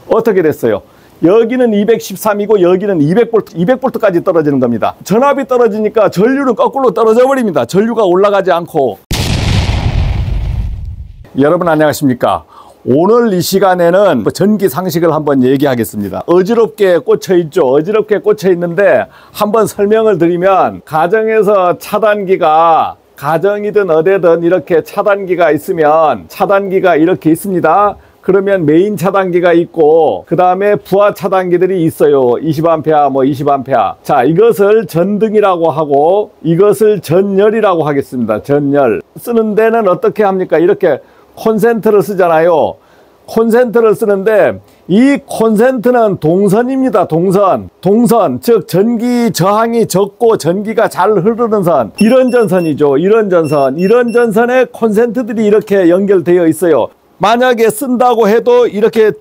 어떻게 됐어요? 여기는 213이고 여기는 200V까지 떨어지는 겁니다. 전압이 떨어지니까 전류는 거꾸로 떨어져 버립니다. 전류가 올라가지 않고. 여러분 안녕하십니까? 오늘 이 시간에는 전기 상식을 한번 얘기하겠습니다. 어지럽게 꽂혀 있죠. 어지럽게 꽂혀 있는데 한번 설명을 드리면, 가정에서 차단기가, 가정이든 어디든 이렇게 차단기가 있으면, 차단기가 이렇게 있습니다. 그러면 메인 차단기가 있고 그 다음에 부하 차단기들이 있어요. 20A, 20A. 자, 이것을 전등이라고 하고 이것을 전열이라고 하겠습니다. 전열. 쓰는 데는 어떻게 합니까? 이렇게 콘센트를 쓰잖아요. 콘센트를 쓰는데 이 콘센트는 동선입니다. 동선, 즉 전기 저항이 적고 전기가 잘 흐르는 선, 이런 전선이죠. 이런 전선에 콘센트들이 이렇게 연결되어 있어요. 만약에 쓴다고 해도 이렇게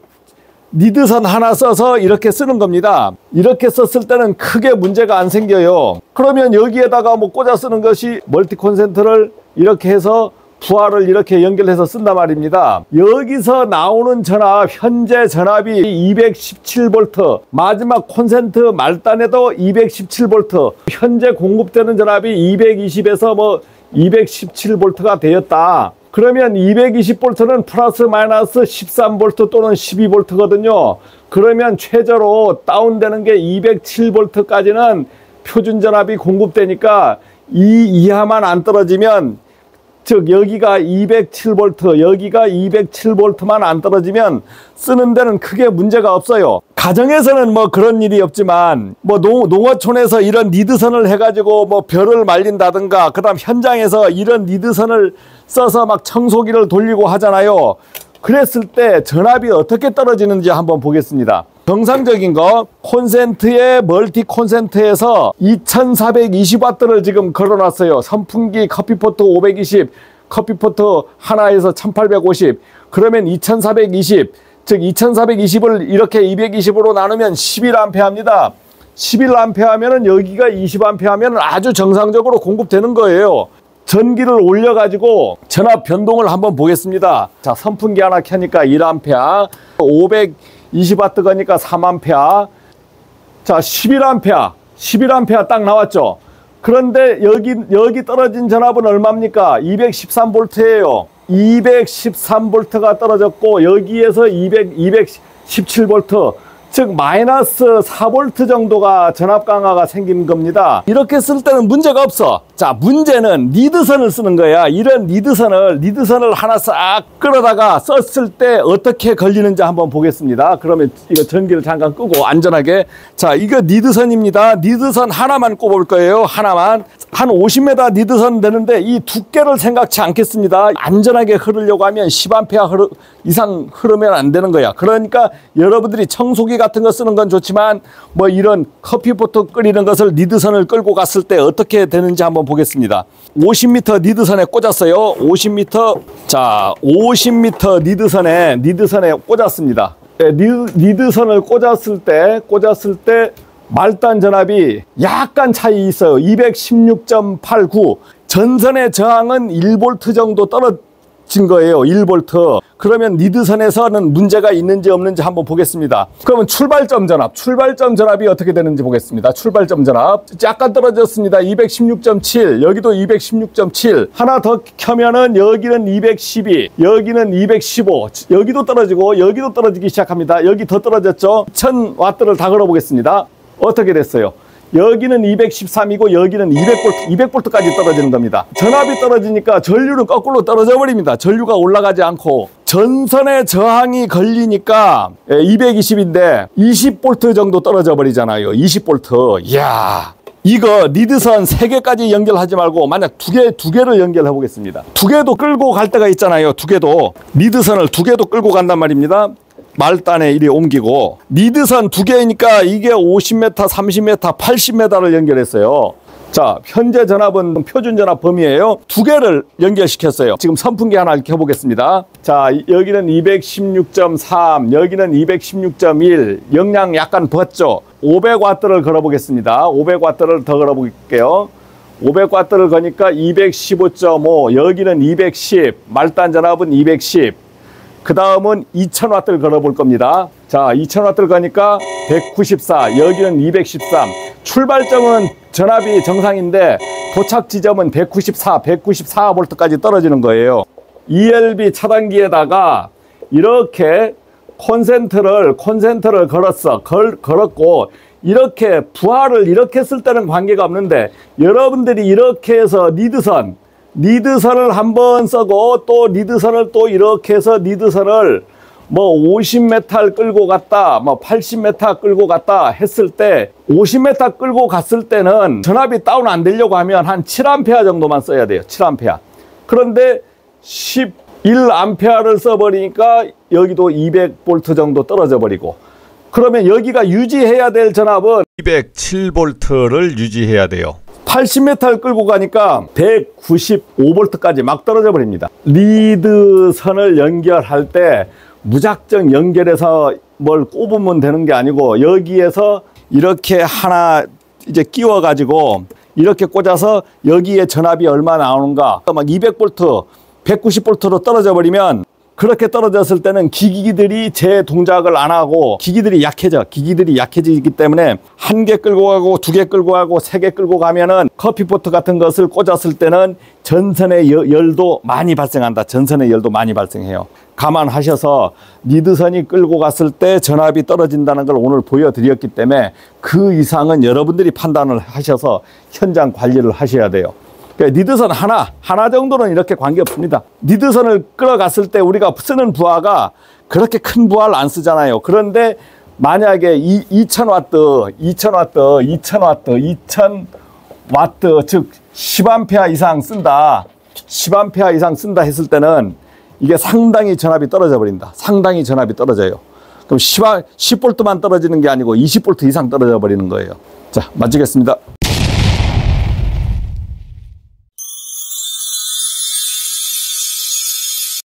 니드선 하나 써서 이렇게 쓰는 겁니다. 이렇게 썼을 때는 크게 문제가 안 생겨요. 그러면 여기에다가 꽂아 쓰는 것이 멀티 콘센트를 이렇게 해서 부하를 이렇게 연결해서 쓴단 말입니다. 여기서 나오는 전압, 현재 전압이 217V, 마지막 콘센트 말단에도 217V, 현재 공급되는 전압이 220에서 217V가 되었다. 그러면 220V는 플러스 마이너스 13V 또는 12V거든요. 그러면 최저로 다운되는 게 207V까지는 표준 전압이 공급되니까 이 이하만 안 떨어지면, 즉 여기가 207V, 여기가 207V만 안 떨어지면 쓰는 데는 크게 문제가 없어요. 가정에서는 그런 일이 없지만 농어촌에서 이런 니드선을 해가지고 벼를 말린다든가, 그 다음 현장에서 이런 니드선을 써서 막 청소기를 돌리고 하잖아요. 그랬을 때 전압이 어떻게 떨어지는지 한번 보겠습니다. 정상적인 거, 콘센트에 멀티 콘센트에서 2420W를 지금 걸어놨어요. 선풍기 커피포트 520, 커피포트 하나에서 1850, 그러면 2420, 즉 2420을 이렇게 220으로 나누면 11A입니다. 11A 하면은 여기가 20A 하면 아주 정상적으로 공급되는 거예요. 전기를 올려가지고 전압 변동을 한번 보겠습니다. 자, 선풍기 하나 켜니까 1A, 520W 거니까 3A. 자, 11A 딱 나왔죠. 그런데 여기 떨어진 전압은 얼마입니까? 213V예요. 213V가 떨어졌고 여기에서 217V, 즉 마이너스 4V 정도가 전압 강화가 생긴 겁니다. 이렇게 쓸 때는 문제가 없어. 자, 문제는 니드선을 쓰는 거야. 이런 니드선을 하나 싹 끌어다가 썼을 때 어떻게 걸리는지 한번 보겠습니다. 그러면 이거 전기를 잠깐 끄고 안전하게. 자, 이거 니드선입니다. 니드선 하나만 꼽을 거예요. 하나만. 한 50m 니드선 되는데 이 두께를 생각지 않겠습니다. 안전하게 흐르려고 하면 10A 이상 흐르면 안 되는 거야. 그러니까 여러분들이 청소기 같은 거 쓰는 건 좋지만 이런 커피포트 끓이는 것을 니드선을 끌고 갔을 때 어떻게 되는지 한번 보겠습니다. 50m 니드선에 꽂았어요. 50m. 자, 50m 니드선에 꽂았습니다. 니드선을 꽂았을 때 말단 전압이 약간 차이 있어요. 216.89. 전선의 저항은 1V 정도 떨어진 거예요. 1V. 그러면 니드선에서는 문제가 있는지 없는지 한번 보겠습니다. 그러면 출발점 전압이 어떻게 되는지 보겠습니다. 출발점 전압 약간 떨어졌습니다. 216.7, 여기도 216.7. 하나 더 켜면은 여기는 212, 여기는 215, 여기도 떨어지고 여기도 떨어지기 시작합니다. 여기 더 떨어졌죠. 1000W를 다 걸어보겠습니다. 어떻게 됐어요? 여기는 213이고 여기는 200V까지 떨어지는 겁니다. 전압이 떨어지니까 전류는 거꾸로 떨어져 버립니다. 전류가 올라가지 않고 전선의 저항이 걸리니까 220인데 20V 정도 떨어져 버리잖아요. 20V. 이야, 이거 니드선 3개까지 연결하지 말고 만약 두 개를 연결해 보겠습니다. 2개도 끌고 갈 때가 있잖아요. 2개도 니드선을 2개도 끌고 간단 말입니다. 말단에 이리 옮기고, 니드선 2개니까 이게 50m, 30m, 80m를 연결했어요. 자, 현재 전압은 표준 전압 범위예요. 2개를 연결시켰어요. 지금 선풍기 하나 켜보겠습니다. 자, 여기는 216.3, 여기는 216.1, 영양 약간 벗죠. 500W를 걸어보겠습니다. 500W를 더 걸어볼게요. 500W를 거니까 215.5, 여기는 210, 말단 전압은 210. 그 다음은 2000W를 걸어볼 겁니다. 자, 2000W를 거니까 194, 여기는 213. 출발점은 전압이 정상인데 도착 지점은 194V까지 떨어지는 거예요. ELB 차단기에다가 이렇게 콘센트를 걸었고, 이렇게 부하를 이렇게 쓸 때는 관계가 없는데, 여러분들이 이렇게 해서 리드선을 한번 써고, 또 리드선을 또 이렇게 해서 리드선을 뭐 50m 끌고 갔다, 뭐 80m 끌고 갔다 했을 때, 50m 끌고 갔을 때는 전압이 다운 안 되려고 하면 한 7A 정도만 써야 돼요. 7A. 그런데 11A를 써버리니까 여기도 200V 정도 떨어져 버리고, 그러면 여기가 유지해야 될 전압은 207V를 유지해야 돼요. 80m를 끌고 가니까 195V까지 막 떨어져 버립니다. 리드선을 연결할 때 무작정 연결해서 뭘 꼽으면 되는 게 아니고, 여기에서 이렇게 하나 이제 끼워 가지고 이렇게 꽂아서 여기에 전압이 얼마 나오는가, 막 200V 190V로 떨어져 버리면, 그렇게 떨어졌을 때는 기기들이 제 동작을 안 하고 기기들이 약해지기 때문에 1개 끌고 가고 2개 끌고 가고 3개 끌고 가면은 커피포트 같은 것을 꽂았을 때는 전선의 열도 많이 발생한다. 전선의 열도 많이 발생해요. 감안하셔서 리드선이 끌고 갔을 때 전압이 떨어진다는 걸 오늘 보여드렸기 때문에 그 이상은 여러분들이 판단을 하셔서 현장 관리를 하셔야 돼요. 그러니까 리드선 하나 정도는 이렇게 관계없습니다. 리드선을 끌어갔을 때 우리가 쓰는 부하가 그렇게 큰 부하를 안 쓰잖아요. 그런데 만약에 2000W, 즉 10A 이상 쓴다, 10A 이상 쓴다 했을 때는 이게 상당히 전압이 떨어져 버린다. 상당히 전압이 떨어져요. 그럼 10V만 떨어지는 게 아니고 20V 이상 떨어져 버리는 거예요. 자, 마치겠습니다.